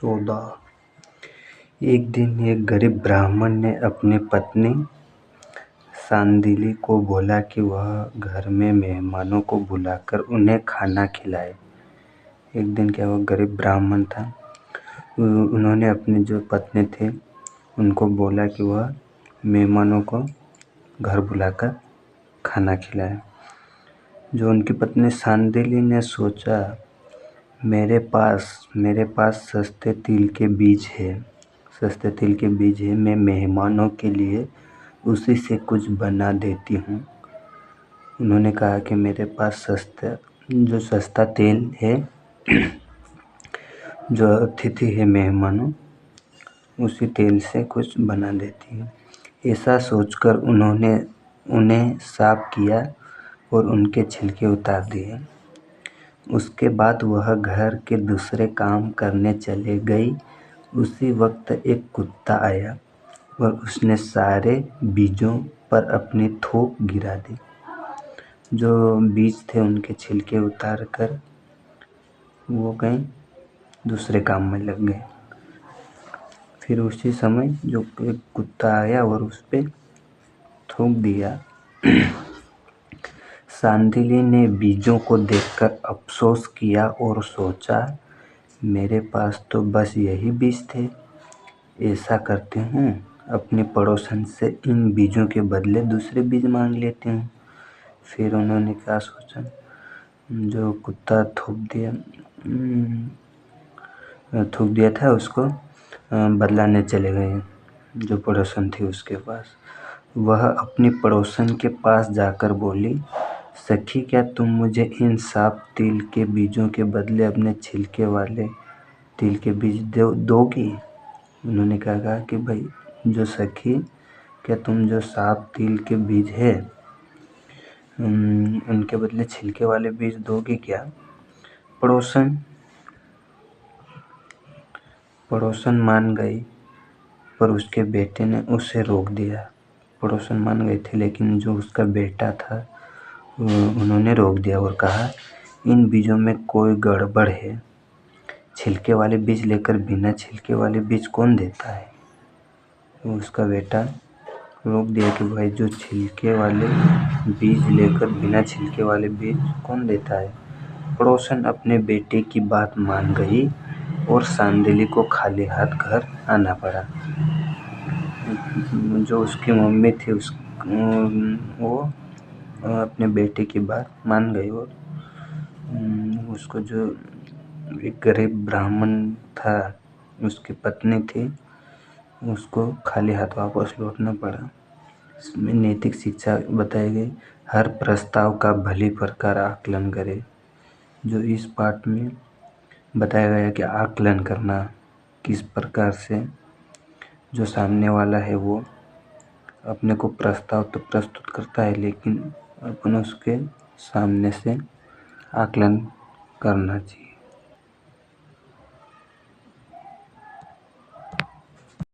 सौदा। एक दिन एक गरीब ब्राह्मण ने अपनी पत्नी सांदिली को बोला कि वह घर में मेहमानों को बुलाकर उन्हें खाना खिलाए। एक दिन क्या हुआ, गरीब ब्राह्मण था, उन्होंने अपनी जो पत्नी थे उनको बोला कि वह मेहमानों को घर बुलाकर खाना खिलाए। जो उनकी पत्नी सांदिली ने सोचा, मेरे पास सस्ते तिल के बीज है, मैं मेहमानों के लिए उसी से कुछ बना देती हूँ। उन्होंने कहा कि मेरे पास सस्ता तेल है, जो अतिथि है मेहमानों, उसी तेल से कुछ बना देती हूँ। ऐसा सोचकर उन्होंने उन्हें साफ किया और उनके छिलके उतार दिए। उसके बाद वह घर के दूसरे काम करने चले गई। उसी वक्त एक कुत्ता आया और उसने सारे बीजों पर अपनी थूक गिरा दी। जो बीज थे उनके छिलके उतार कर वो कहीं दूसरे काम में लग गए। फिर उसी समय जो एक कुत्ता आया और उस पे थूक दिया। सांदिली ने बीजों को देखकर अफसोस किया और सोचा, मेरे पास तो बस यही बीज थे। ऐसा करती हूँ, अपने पड़ोसन से इन बीजों के बदले दूसरे बीज मांग लेती हूँ। फिर उन्होंने क्या सोचा, जो कुत्ता थूक दिया था उसको बदलाने चले गए जो पड़ोसन थी उसके पास। वह अपनी पड़ोसन के पास जाकर बोली, सखी, क्या तुम मुझे इन साफ तिल के बीजों के बदले अपने छिलके वाले तिल के बीज दोगी? उन्होंने कहा कि भाई जो सखी, क्या तुम जो साफ तिल के बीज है उनके बदले छिलके वाले बीज दोगी क्या? पड़ोसन मान गई, पर उसके बेटे ने उसे रोक दिया। पड़ोसन मान गई थी, लेकिन जो उसका बेटा था उन्होंने रोक दिया और कहा, इन बीजों में कोई गड़बड़ है। छिलके वाले बीज लेकर बिना छिलके वाले बीज कौन देता है? तो उसका बेटा रोक दिया कि भाई जो छिलके वाले बीज लेकर बिना छिलके वाले बीज कौन देता है। पड़ोसन अपने बेटे की बात मान गई और सांदिली को खाली हाथ घर आना पड़ा। जो उसकी मम्मी थी वो अपने बेटे की बात मान गई और उसको जो एक गरीब ब्राह्मण था उसकी पत्नी थी, उसको खाली हाथ वापस लौटना पड़ा। इसमें नैतिक शिक्षा बताई गई, हर प्रस्ताव का भली प्रकार आकलन करें। जो इस पाठ में बताया गया कि आकलन करना, किस प्रकार से जो सामने वाला है वो अपने को प्रस्ताव तो प्रस्तुत करता है, लेकिन अपन उसके सामने से आकलन करना चाहिए।